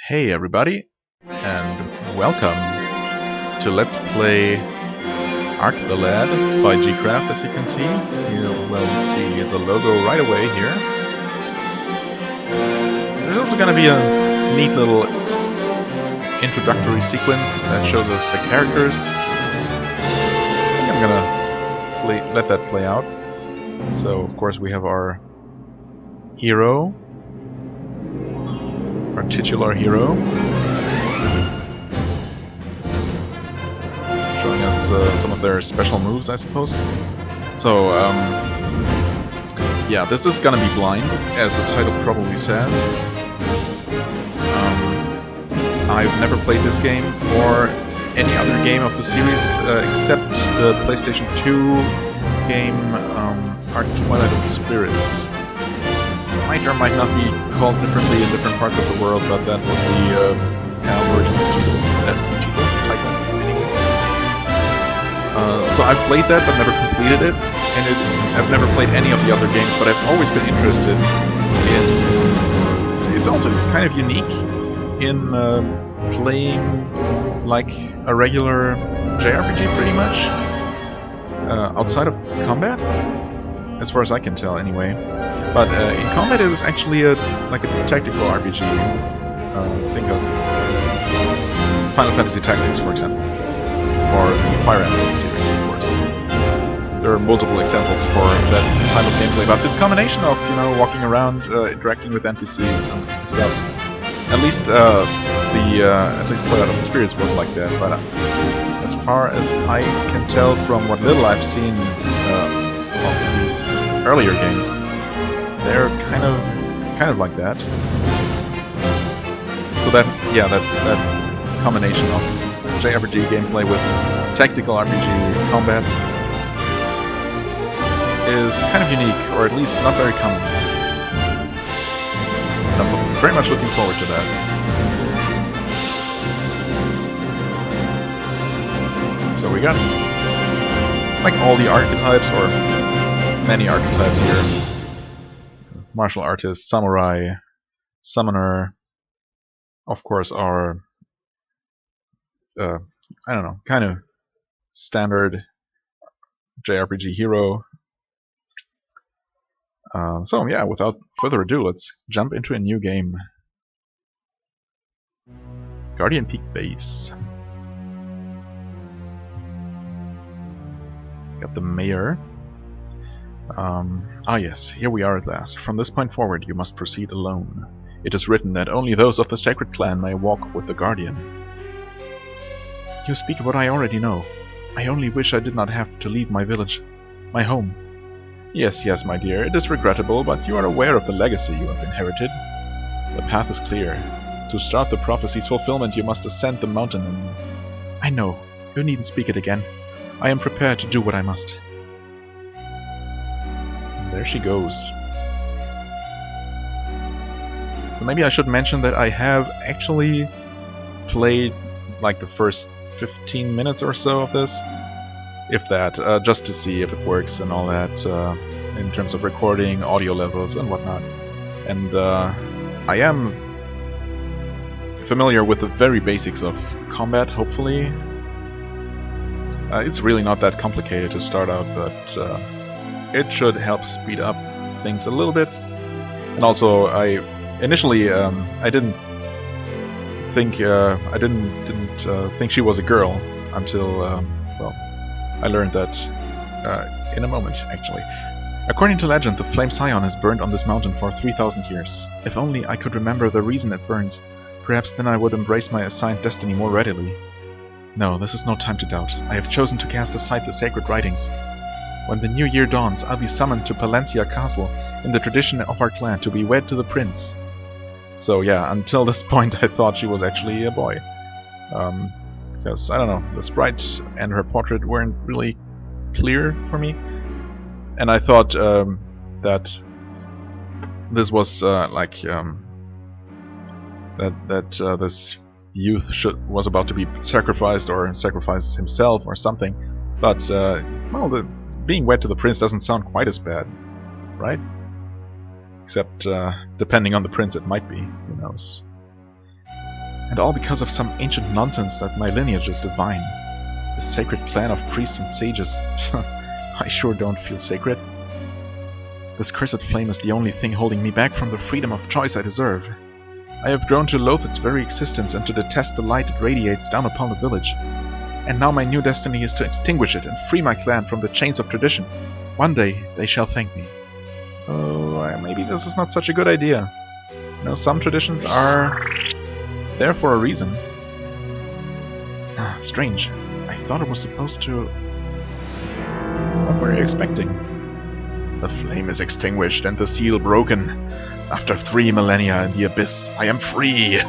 Hey everybody, and welcome to Let's Play Ark the Lad by Gcraft. As you can see, you will see the logo right away here. There's also going to be a neat little introductory sequence that shows us the characters. I think I'm going to let that play out. So, of course, we have our hero, our titular hero, showing us some of their special moves, I suppose. So, yeah, this is gonna be blind, as the title probably says. I've never played this game or any other game of the series except the PlayStation 2 game Ark Twilight of the Spirits. Might or might not be called differently in different parts of the world, but that was the PAL version's title. Anyway. So I've played that, but never completed it, and I've never played any of the other games, but I've always been interested in... It's also kind of unique in playing like a regular JRPG, pretty much, outside of combat, as far as I can tell, anyway. But in combat, it was actually like a tactical RPG. Think of Final Fantasy Tactics, for example, or the Fire Emblem series, of course. There are multiple examples for that type of gameplay. But this combination of walking around, interacting with NPCs and stuff, at least Twilight of the Spirits was like that. But as far as I can tell from what little I've seen of these earlier games, they're kind of like that. So that combination of JRPG gameplay with tactical RPG combats is kind of unique, or at least not very common. And I'm very much looking forward to that. So we got like all the archetypes, or many archetypes here. Martial artist, samurai, summoner, of course our, I don't know, kind of standard JRPG hero. So yeah, without further ado, let's jump into a new game. Guardian Peak Base. Got the mayor. Yes, here we are at last. From this point forward, you must proceed alone. It is written that only those of the sacred clan may walk with the Guardian. You speak what I already know. I only wish I did not have to leave my village, my home. Yes, my dear, it is regrettable, but you are aware of the legacy you have inherited. The path is clear. To start the prophecy's fulfillment, you must ascend the mountain and... I know. You needn't speak it again. I am prepared to do what I must. There she goes. So maybe I should mention that I have actually played like the first 15 minutes or so of this, if that, just to see if it works and all that, in terms of recording, audio levels and whatnot. And I am familiar with the very basics of combat, hopefully. It's really not that complicated to start out, but it should help speed up things a little bit. And also, I initially I didn't think she was a girl until well, I learned that in a moment, actually. According to legend, the Flame Scion has burned on this mountain for 3,000 years. If only I could remember the reason it burns, perhaps then I would embrace my assigned destiny more readily. No, this is no time to doubt. I have chosen to cast aside the sacred writings. When the new year dawns, I'll be summoned to Palencia Castle in the tradition of our clan to be wed to the prince. So yeah, until this point I thought she was actually a boy. Because, I don't know, the sprite and her portrait weren't really clear for me. And I thought that this was this youth was about to be sacrificed, or sacrifice himself or something. But, well, being wed to the prince doesn't sound quite as bad, right? Except, depending on the prince, it might be. Who knows? And all because of some ancient nonsense that my lineage is divine. The sacred clan of priests and sages. I sure don't feel sacred. This cursed flame is the only thing holding me back from the freedom of choice I deserve. I have grown to loathe its very existence and to detest the light it radiates down upon the village. And now my new destiny is to extinguish it and free my clan from the chains of tradition. One day they shall thank me. Oh, maybe this is not such a good idea. You know, some traditions are there for a reason. Ah, strange. I thought it was supposed to... What were you expecting? The flame is extinguished and the seal broken. After 3 millennia in the abyss, I am free!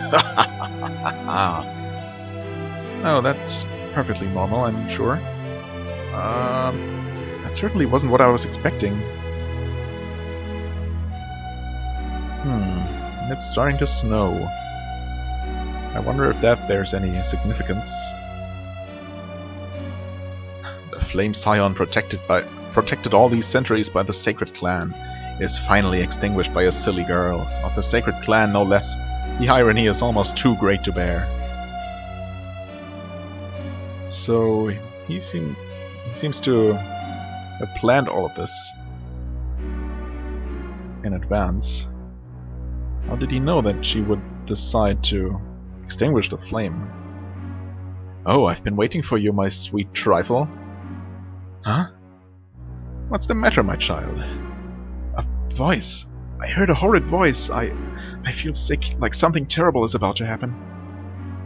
Oh, that's perfectly normal, I'm sure. That certainly wasn't what I was expecting. It's starting to snow. I wonder if that bears any significance. The flame scion protected all these centuries by the sacred clan is finally extinguished by a silly girl. Of the sacred clan, no less. The irony is almost too great to bear. So he seems to have planned all of this in advance. How did he know that she would decide to extinguish the flame? Oh, I've been waiting for you, my sweet trifle. Huh? What's the matter, my child? A voice. I heard a horrid voice. I feel sick, like something terrible is about to happen.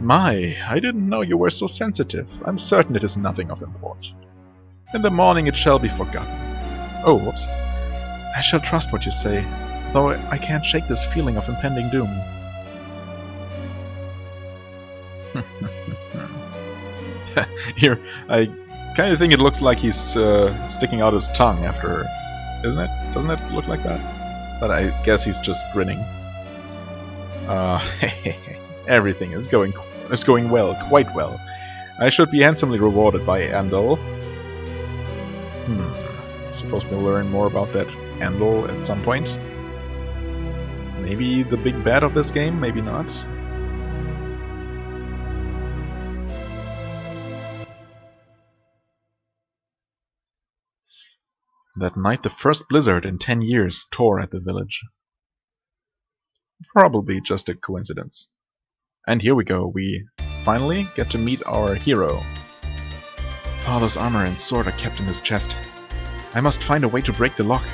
My, I didn't know you were so sensitive. I'm certain it is nothing of import. In the morning it shall be forgotten. Oh, whoops. I shall trust what you say, though I can't shake this feeling of impending doom. Here, I kind of think it looks like he's sticking out his tongue after, isn't it? Doesn't it look like that? But I guess he's just grinning. Everything is going well, quite well. I should be handsomely rewarded by Andal. Suppose we'll learn more about that Andal at some point. Maybe the big bad of this game, maybe not. That night the first blizzard in 10 years tore at the village. Probably just a coincidence. And here we go, we finally get to meet our hero. Father's armor and sword are kept in his chest. I must find a way to break the lock.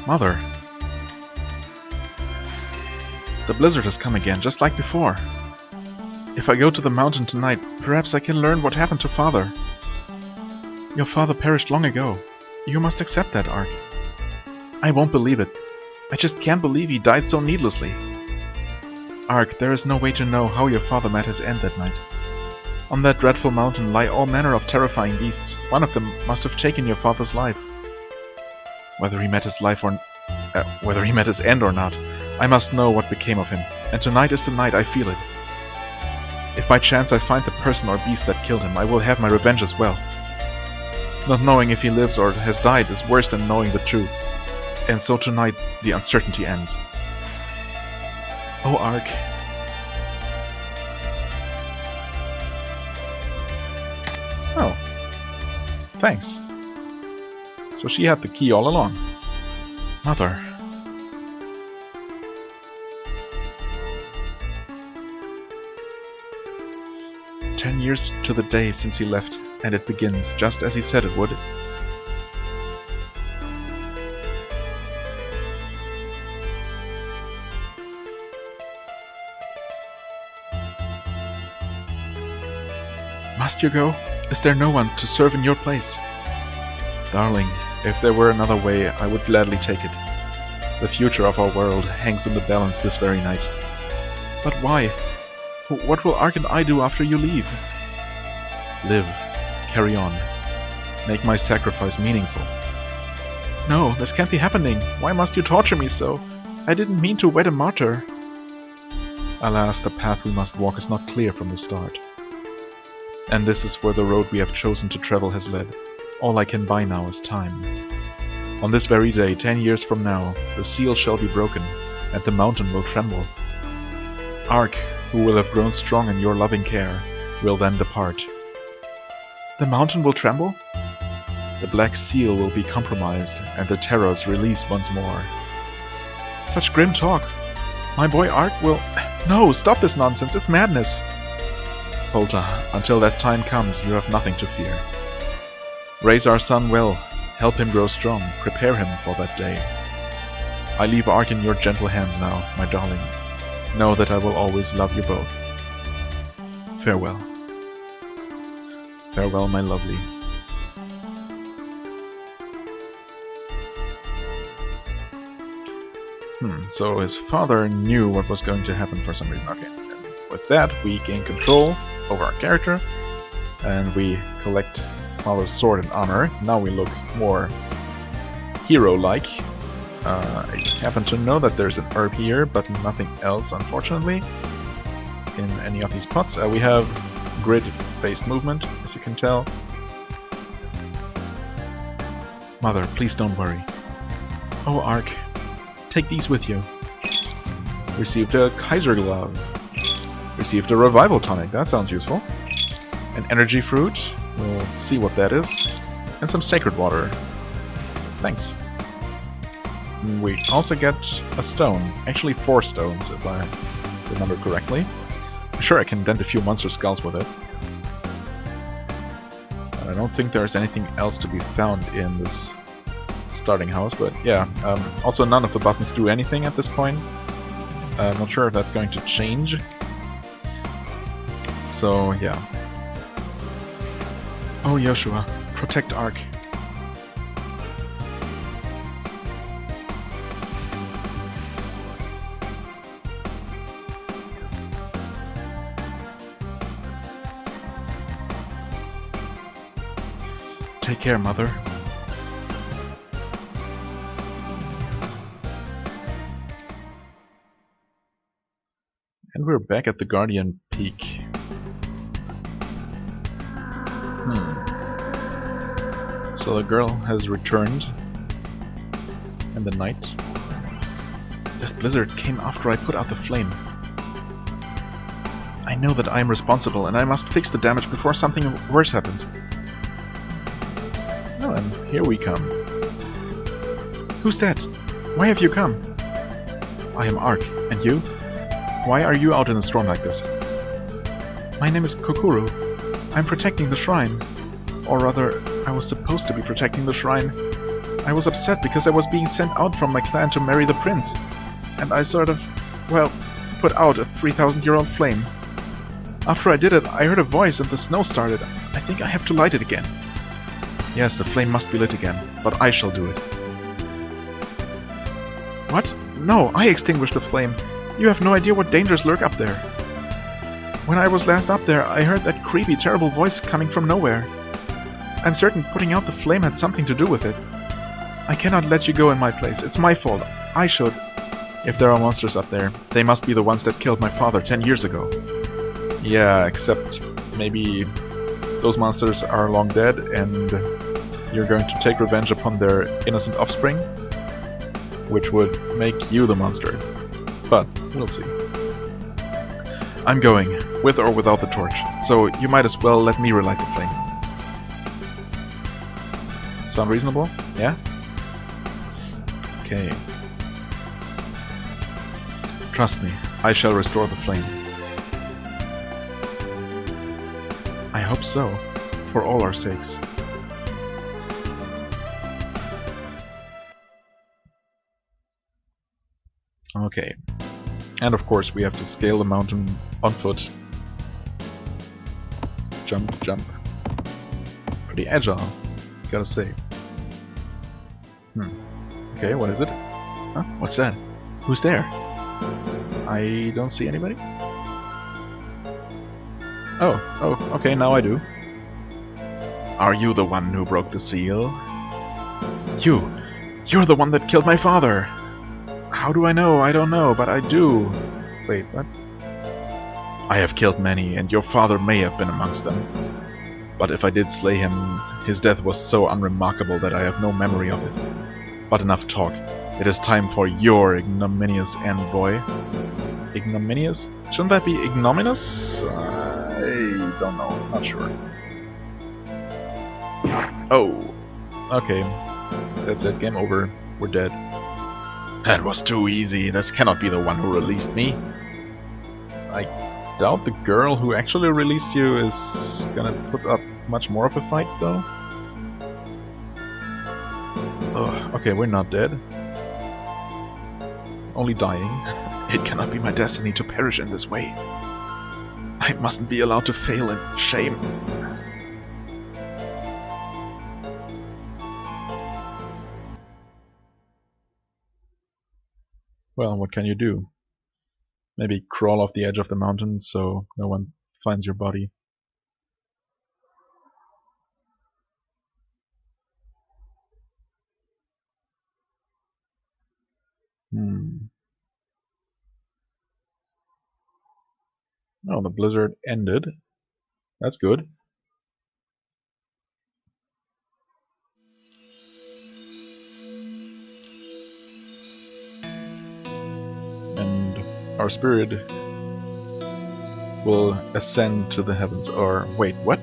Mother. The blizzard has come again, just like before. If I go to the mountain tonight, perhaps I can learn what happened to Father. Your father perished long ago. You must accept that, Ark. I won't believe it. I just can't believe he died so needlessly. Ark, there is no way to know how your father met his end that night. On that dreadful mountain lie all manner of terrifying beasts. One of them must have taken your father's life. Whether he met his end or not, I must know what became of him. And tonight is the night, I feel it. If by chance I find the person or beast that killed him, I will have my revenge as well. Not knowing if he lives or has died is worse than knowing the truth. And so tonight the uncertainty ends. Oh, Ark. Oh. Thanks. So she had the key all along. Mother. "10 years to the day since he left, and it begins just as he said it would." Must you go? Is there no one to serve in your place? Darling, if there were another way, I would gladly take it. The future of our world hangs in the balance this very night. But why? What will Ark and I do after you leave? Live. Carry on. Make my sacrifice meaningful. No, this can't be happening. Why must you torture me so? I didn't mean to wed a martyr. Alas, the path we must walk is not clear from the start. And this is where the road we have chosen to travel has led. All I can buy now is time. On this very day, 10 years from now, the seal shall be broken, and the mountain will tremble. Ark, who will have grown strong in your loving care, will then depart. The mountain will tremble? The Black Seal will be compromised, and the terrors released once more. Such grim talk. My boy Ark will... No, stop this nonsense, it's madness! Polta, until that time comes, you have nothing to fear. Raise our son well, help him grow strong, prepare him for that day. I leave Ark in your gentle hands now, my darling. Know that I will always love you both. Farewell. Farewell, my lovely. So his father knew what was going to happen for some reason. Okay. And with that, we gain control over our character, and we collect father's sword and armor. Now we look more hero-like. I happen to know that there's an herb here, but nothing else, unfortunately, in any of these pots. We have grid-based movement, as you can tell. Mother, please don't worry. Oh, Ark, take these with you. Received a Kaiser Glove. Received a Revival Tonic, that sounds useful. An Energy Fruit, we'll see what that is. And some Sacred Water. Thanks. We also get a stone. Actually 4 stones, if I remember correctly. I'm sure I can dent a few monster skulls with it. And I don't think there's anything else to be found in this starting house, but yeah. Also, none of the buttons do anything at this point. I'm not sure if that's going to change. So, yeah. Oh, Joshua, protect Ark. Take care, Mother. And we're back at the Guardian Peak. So the girl has returned in the night. This blizzard came after I put out the flame. I know that I am responsible and I must fix the damage before something worse happens. Oh, and here we come. Who's that? Why have you come? I am Ark, and you? Why are you out in a storm like this? My name is Kokuru. I'm protecting the shrine. Or rather, I was supposed to be protecting the shrine. I was upset because I was being sent out from my clan to marry the prince. And I sort of, well, put out a 3,000-year-old flame. After I did it, I heard a voice and the snow started. I think I have to light it again. Yes, the flame must be lit again, but I shall do it. What? No, I extinguished the flame. You have no idea what dangers lurk up there. When I was last up there, I heard that creepy, terrible voice coming from nowhere. I'm certain putting out the flame had something to do with it. I cannot let you go in my place. It's my fault. I should. If there are monsters up there, they must be the ones that killed my father 10 years ago. Yeah, except maybe those monsters are long dead and you're going to take revenge upon their innocent offspring, which would make you the monster. But we'll see. I'm going, with or without the torch, so you might as well let me relight the flame. Sound reasonable? Yeah? Okay. Trust me, I shall restore the flame. I hope so, for all our sakes. Okay. And of course we have to scale the mountain on foot. Jump, jump. Pretty agile, gotta say. Okay, what is it? Huh? What's that? Who's there? I don't see anybody. Oh, okay, now I do. Are you the one who broke the seal? You're the one that killed my father! How do I know? I don't know, but I do. Wait, what? I have killed many, and your father may have been amongst them. But if I did slay him, his death was so unremarkable that I have no memory of it. But enough talk. It is time for your ignominious end, boy. Ignominious? Shouldn't that be ignominious? I don't know. Not sure. Oh. Okay. That's it. Game over. We're dead. That was too easy. This cannot be the one who released me. I doubt the girl who actually released you is gonna put up much more of a fight, though. Ugh, okay, we're not dead. Only dying. It cannot be my destiny to perish in this way. I mustn't be allowed to fail in shame. Well, what can you do? Maybe crawl off the edge of the mountain so no one finds your body. Oh, the blizzard ended. That's good. And our spirit will ascend to the heavens. Or, wait, what?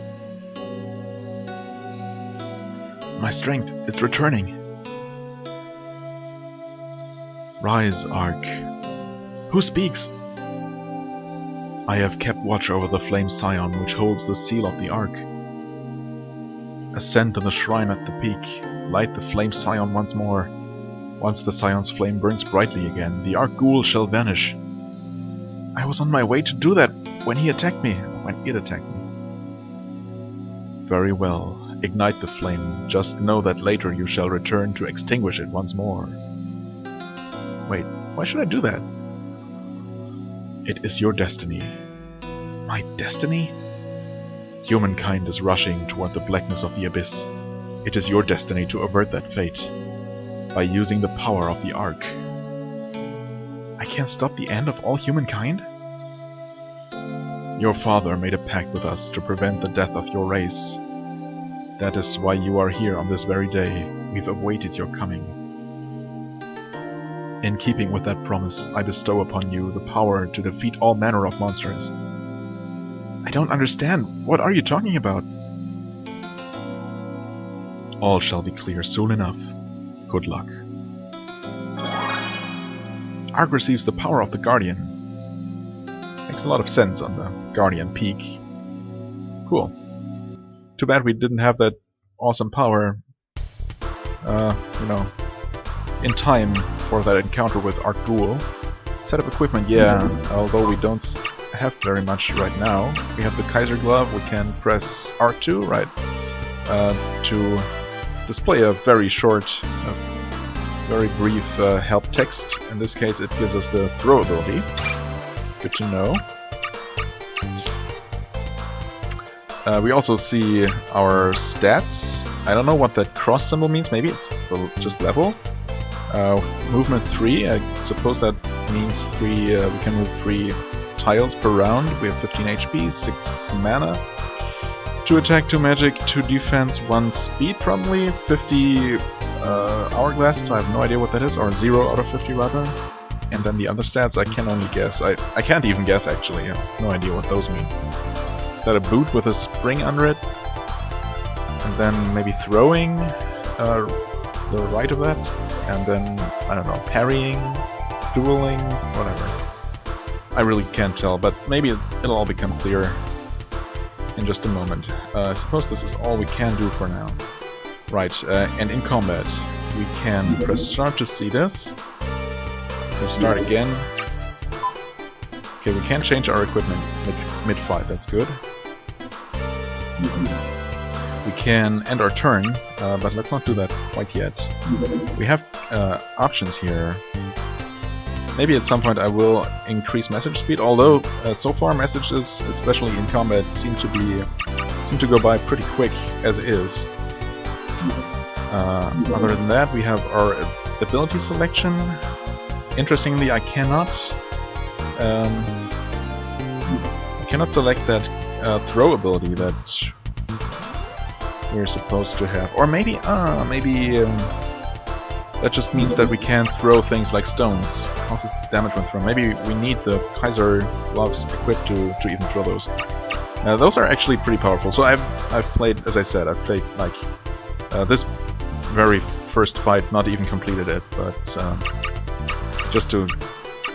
My strength, it's returning. Rise, Ark. Who speaks? I have kept watch over the flame scion which holds the seal of the Ark. Ascend to the shrine at the peak. Light the flame scion once more. Once the scion's flame burns brightly again, the Ark ghoul shall vanish. I was on my way to do that when he attacked me. When it attacked me. Very well. Ignite the flame. Just know that later you shall return to extinguish it once more. Wait, why should I do that? It is your destiny. My destiny? Humankind is rushing toward the blackness of the abyss. It is your destiny to avert that fate. By using the power of the Ark. I can't stop the end of all humankind? Your father made a pact with us to prevent the death of your race. That is why you are here on this very day. We've awaited your coming. In keeping with that promise, I bestow upon you the power to defeat all manner of monsters. I don't understand. What are you talking about? All shall be clear soon enough. Good luck. Ark receives the power of the Guardian. Makes a lot of sense on the Guardian peak. Cool. Too bad we didn't have that awesome power, in time for that encounter with Ark Ghoul. Set of equipment, yeah, although we don't have very much right now. We have the Kaiser Glove, we can press R2, right, to display a very short, very brief help text. In this case it gives us the throw ability. Good to know. We also see our stats. I don't know what that cross symbol means, maybe it's just level. Movement 3, I suppose that means we can move 3 tiles per round. We have 15 HP, 6 mana, 2 attack, 2 magic, 2 defense, 1 speed probably, 50 hourglasses, I have no idea what that is, or 0 out of 50 rather. And then the other stats I can only guess. I can't even guess actually, I have no idea what those mean. Is that a boot with a spring under it? And then maybe throwing the right of that? And then, I don't know, parrying, dueling, whatever. I really can't tell, but maybe it'll all become clear in just a moment. I suppose this is all we can do for now. Right, and in combat, we can press start to see this. Press start again. Okay, we can change our equipment mid-fight, that's good. We can end our turn, but let's not do that quite yet. We have options here. Maybe at some point I will increase message speed, although so far messages, especially in combat, seem to go by pretty quick as is. Other than that, we have our ability selection. Interestingly, I cannot select that throw ability that we're supposed to have, or maybe that just means that we can't throw things like stones. Causes damage when thrown. Maybe we need the Kaiser gloves equipped to even throw those. Those are actually pretty powerful. So I've played, as I said, I've played like this very first fight, not even completed it, but just to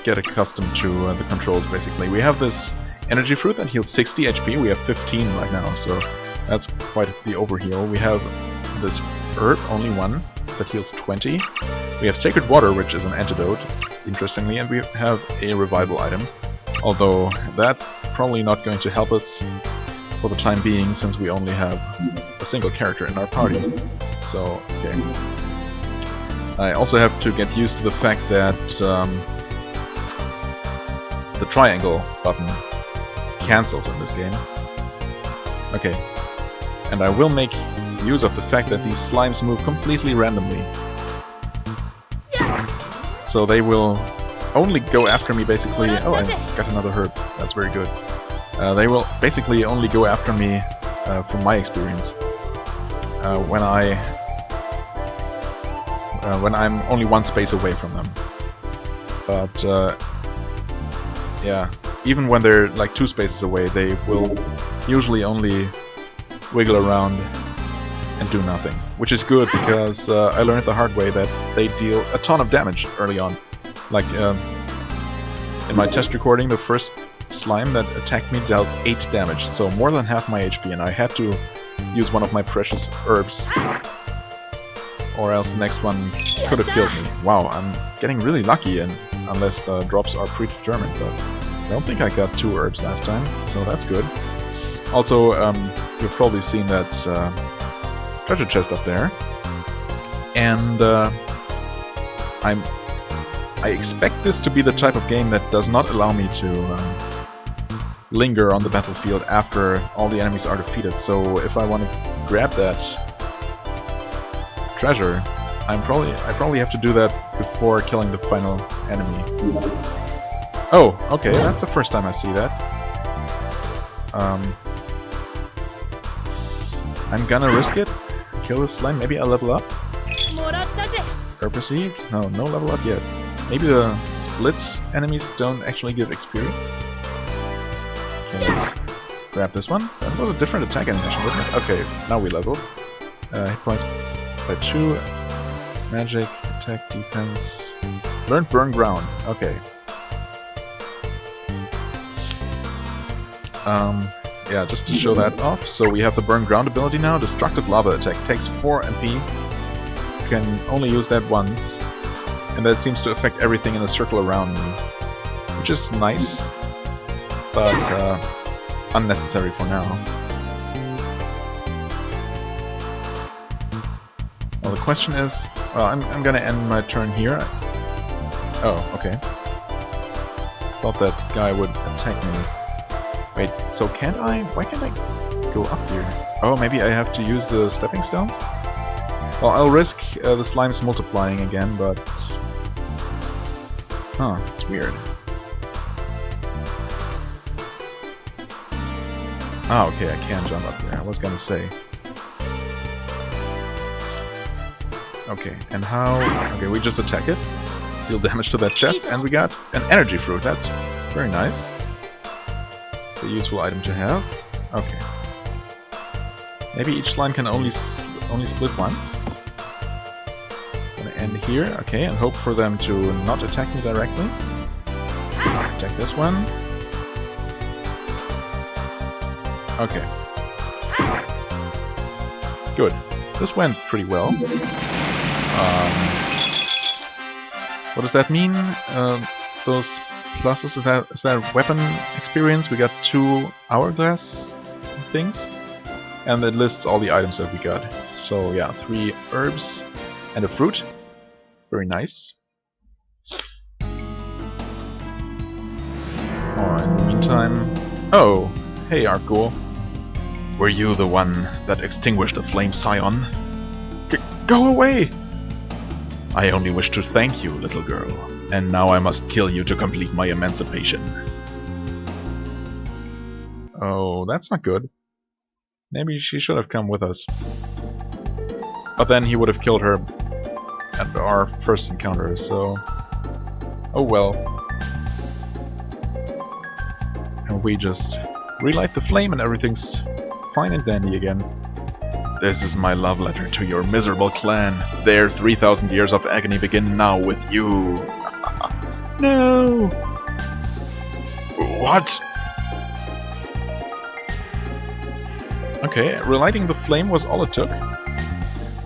get accustomed to the controls. Basically, we have this energy fruit that heals 60 HP. We have 15 right now, so that's quite the overheal. We have this herb, only one, that heals 20. We have Sacred Water, which is an antidote, interestingly, and we have a revival item. Although that's probably not going to help us for the time being, since we only have a single character in our party. So, okay. I also have to get used to the fact that the triangle button cancels in this game. Okay. And I will make use of the fact that these slimes move completely randomly. So they will only go after me basically... Oh, I got another herb. That's very good. They will basically only go after me, from my experience, when I'm only one space away from them. But yeah, even when they're like 2 spaces away, they will usually only wiggle around and do nothing, which is good because I learned the hard way that they deal a ton of damage early on. Like in my test recording, the first slime that attacked me dealt 8 damage, so more than half my HP, and I had to use one of my precious herbs, or else the next one could have killed me. Wow, I'm getting really lucky, and unless the drops are predetermined, but I don't think I got 2 herbs last time, so that's good. Also, you've probably seen that treasure chest up there, and I expect this to be the type of game that does not allow me to linger on the battlefield after all the enemies are defeated. So if I want to grab that treasure, I probably have to do that before killing the final enemy. Oh, okay, that's the first time I see that. I'm gonna risk it. Kill this slime. Maybe I'll level up. Herb received? No, no level up yet. Maybe the split enemies don't actually give experience. Okay, let's grab this one. That was a different attack animation, wasn't it? Okay, now we leveled. Hit points by 2. Magic, attack, defense. Learned burn ground. Okay. Yeah, just to show that off. So we have the burn ground ability now. Destructive lava attack takes 4 MP. You can only use that once. And that seems to affect everything in a circle around me. Which is nice, but unnecessary for now. Well, the question is... Well, I'm gonna end my turn here. Oh, okay. Thought that guy would attack me. Wait, so can't I... Why can't I go up here? Oh, maybe I have to use the stepping stones? Well, I'll risk the slimes multiplying again, but... Huh, it's weird. Ah, okay, I can jump up there. I was gonna say. Okay, and how... Okay, we just attack it. Deal damage to that chest, and we got an energy fruit. That's very nice. It's a useful item to have. Okay. Maybe each slime can only split once. Gonna end here, okay, and hope for them to not attack me directly. Attack this one. Okay. Good. This went pretty well. What does that mean? Those pluses, is that weapon experience? We got 2 hourglass things, and it lists all the items that we got. So yeah, 3 herbs and a fruit. Very nice. Oh, in the meantime... Oh, hey Arco. Were you the one that extinguished the flame scion? Go away! I only wish to thank you, little girl, and now I must kill you to complete my emancipation. Oh, that's not good. Maybe she should have come with us. But then he would have killed her and our first encounter, so... Oh well. And we just relight the flame and everything's fine and dandy again. This is my love letter to your miserable clan. Their 3,000 years of agony begin now with you. No! What? Okay, relighting the flame was all it took.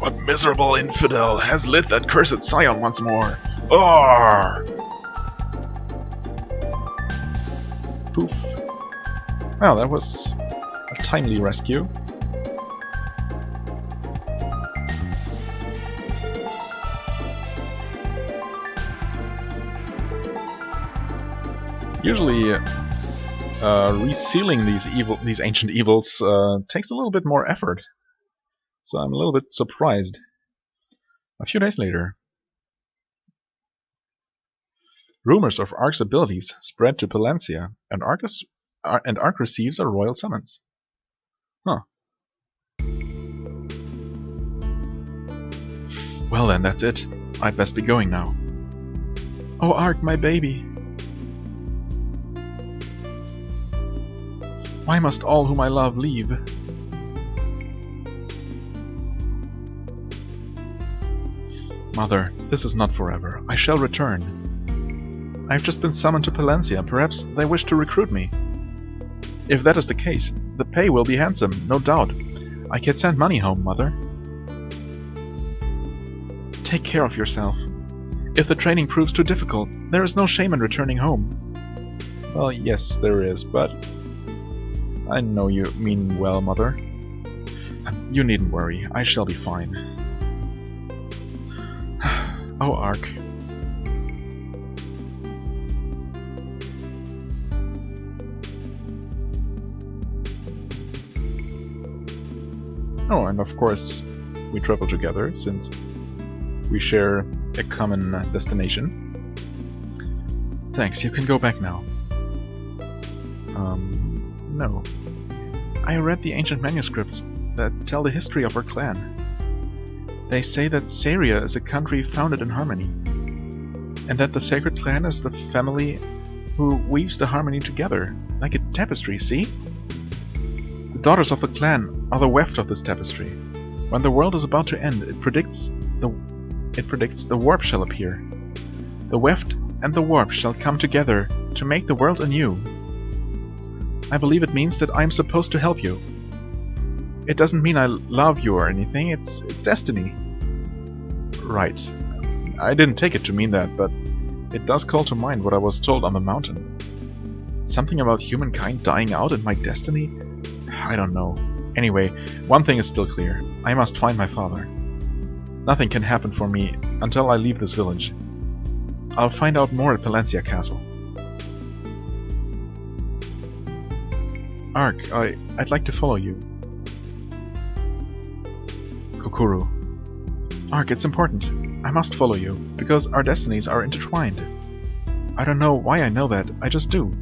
What miserable infidel has lit that cursed scion once more? Arr! Poof. Well, that was a timely rescue. Usually, resealing these ancient evils takes a little bit more effort, so I'm a little bit surprised. A few days later, rumors of Ark's abilities spread to Palencia, and Ark receives a royal summons. Huh. Well then, that's it. I'd best be going now. Oh, Ark, my baby. Why must all whom I love leave? Mother, this is not forever. I shall return. I have just been summoned to Palencia. Perhaps they wish to recruit me. If that is the case, the pay will be handsome, no doubt. I can send money home, Mother. Take care of yourself. If the training proves too difficult, there is no shame in returning home. Well, yes, there is, but... I know you mean well, Mother. You needn't worry, I shall be fine. Oh, Ark. Oh, and of course, we travel together, since we share a common destination. Thanks, you can go back now. No. I read the ancient manuscripts that tell the history of our clan. They say that Saria is a country founded in harmony, and that the sacred clan is the family who weaves the harmony together, like a tapestry, see? The daughters of the clan are the weft of this tapestry. When the world is about to end, it predicts the warp shall appear. The weft and the warp shall come together to make the world anew. I believe it means that I am supposed to help you. It doesn't mean I love you or anything, it's destiny. Right. I didn't take it to mean that, but it does call to mind what I was told on the mountain. Something about humankind dying out and my destiny? I don't know. Anyway, one thing is still clear. I must find my father. Nothing can happen for me until I leave this village. I'll find out more at Palencia Castle. Ark, I'd like to follow you. Kokuru. Ark, it's important. I must follow you, because our destinies are intertwined. I don't know why I know that, I just do.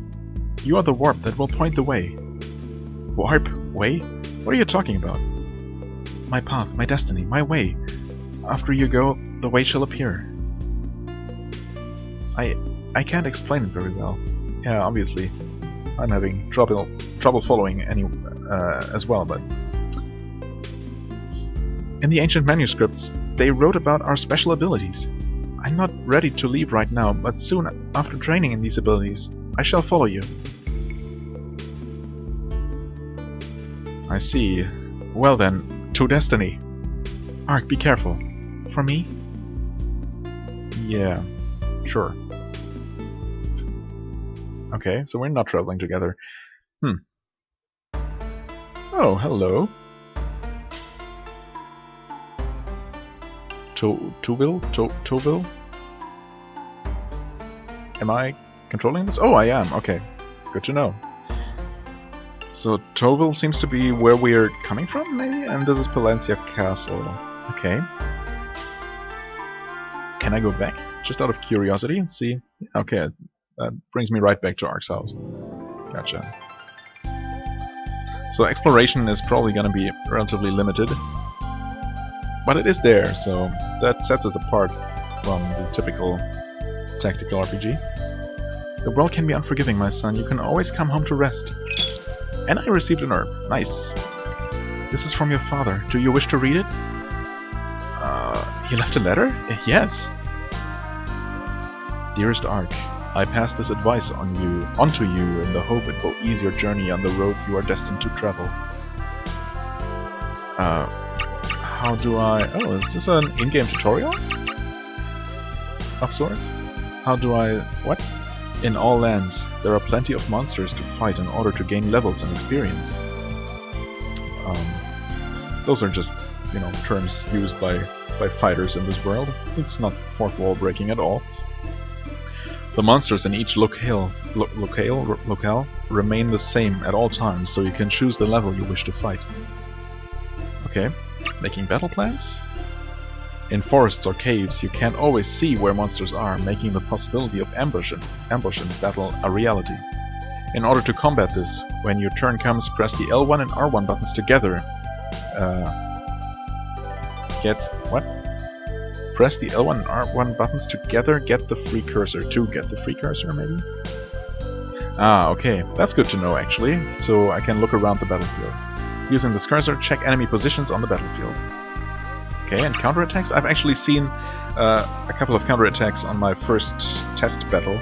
You are the warp that will point the way. Warp? Way? What are you talking about? My path, my destiny, my way. After you go, the way shall appear. I can't explain it very well. Yeah, obviously. I'm having trouble following as well, but... In the ancient manuscripts, they wrote about our special abilities. I'm not ready to leave right now, but soon after training in these abilities, I shall follow you. I see. Well then, to destiny. Ark, be careful. For me? Yeah, sure. Okay, so we're not traveling together. Oh, hello. Tovil? Am I controlling this? Oh, I am. Okay, good to know. So Tovil seems to be where we're coming from, maybe? And this is Palencia Castle. Okay. Can I go back? Just out of curiosity and see? Okay, that brings me right back to Ark's house. Gotcha. So exploration is probably gonna be relatively limited. but it is there, so that sets us apart from the typical tactical RPG. The world can be unforgiving, my son. You can always come home to rest. And I received an herb. Nice. This is from your father. Do you wish to read it? He left a letter? Yes. Dearest Ark, I pass this advice onto you in the hope it will ease your journey on the road you are destined to travel. How do I... Oh, is this an in-game tutorial? Of sorts? How do I... What? In all lands, there are plenty of monsters to fight in order to gain levels and experience. Those are just, you know, terms used by fighters in this world. It's not fourth wall breaking at all. The monsters in each locale remain the same at all times, so you can choose the level you wish to fight. Okay, making battle plans? In forests or caves, you can't always see where monsters are, making the possibility of ambush and battle a reality. In order to combat this, when your turn comes, press the L1 and R1 buttons together. Press the L1 and R1 buttons together, get the free cursor. To get the free cursor, maybe? Ah, okay. That's good to know, actually. So I can look around the battlefield. Using this cursor, check enemy positions on the battlefield. Okay, and counterattacks? I've actually seen a couple of counterattacks on my first test battle.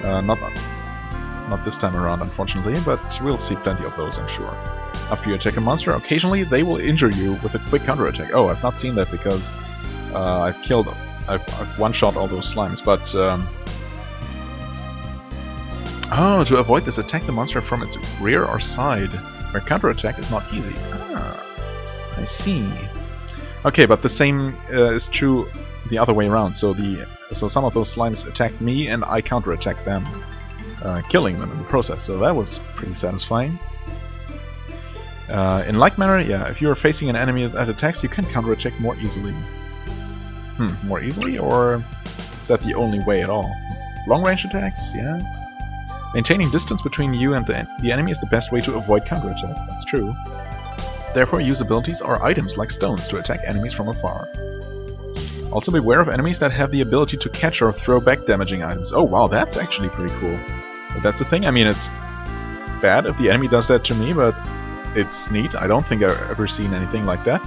Not this time around, unfortunately, but we'll see plenty of those, I'm sure. After you attack a monster, occasionally they will injure you with a quick counterattack. Oh, I've not seen that because I've one-shot all those slimes, but... Oh, to avoid this, attack the monster from its rear or side, where counterattack is not easy. Ah, I see. Okay, but the same is true the other way around. So some of those slimes attacked me, and I counterattacked them, killing them in the process. So that was pretty satisfying. In like manner, yeah, if you are facing an enemy that attacks, you can counterattack more easily. More easily, or is that the only way at all? Long-range attacks, yeah. Maintaining distance between you and the enemy is the best way to avoid counterattack. That's true. Therefore, use abilities or items like stones to attack enemies from afar. Also beware of enemies that have the ability to catch or throw back damaging items. Oh wow, that's actually pretty cool. If that's the thing, I mean, it's bad if the enemy does that to me, but it's neat. I don't think I've ever seen anything like that.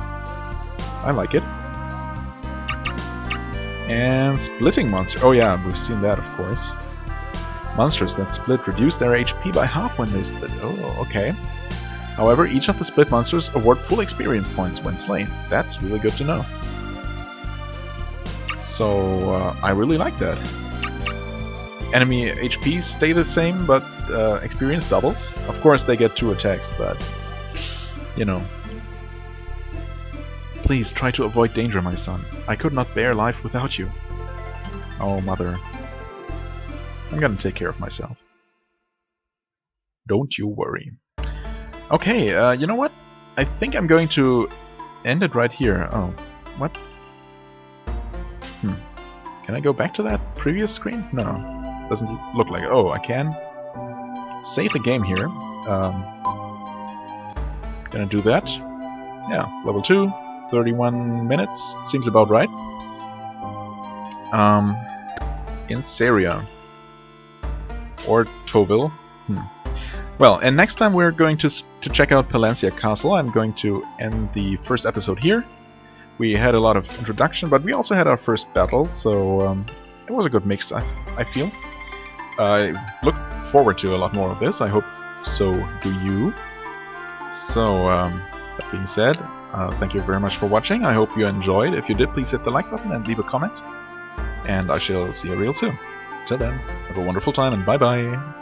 I like it. And splitting monster. Oh yeah, we've seen that, of course. Monsters that split reduce their HP by half when they split. Oh, okay. However, each of the split monsters award full experience points when slain. That's really good to know. So, I really like that. Enemy HPs stay the same, but experience doubles. Of course, they get 2 attacks, but... you know. Please, try to avoid danger, my son. I could not bear life without you. Oh, mother. I'm gonna take care of myself. Don't you worry. Okay, you know what? I think I'm going to end it right here. Oh, what? Can I go back to that previous screen? No, doesn't look like it. Oh, I can. Save the game here. Gonna do that. Yeah, level 2, 31 minutes. Seems about right. In Syria. Or Toville. Well, and next time we're going to check out Palencia Castle. I'm going to end the first episode here. We had a lot of introduction, but we also had our first battle, so it was a good mix, I feel. I look forward to a lot more of this. I hope so do you. So, that being said, thank you very much for watching. I hope you enjoyed. If you did, please hit the like button and leave a comment. And I shall see you real soon. Till then, have a wonderful time and bye-bye.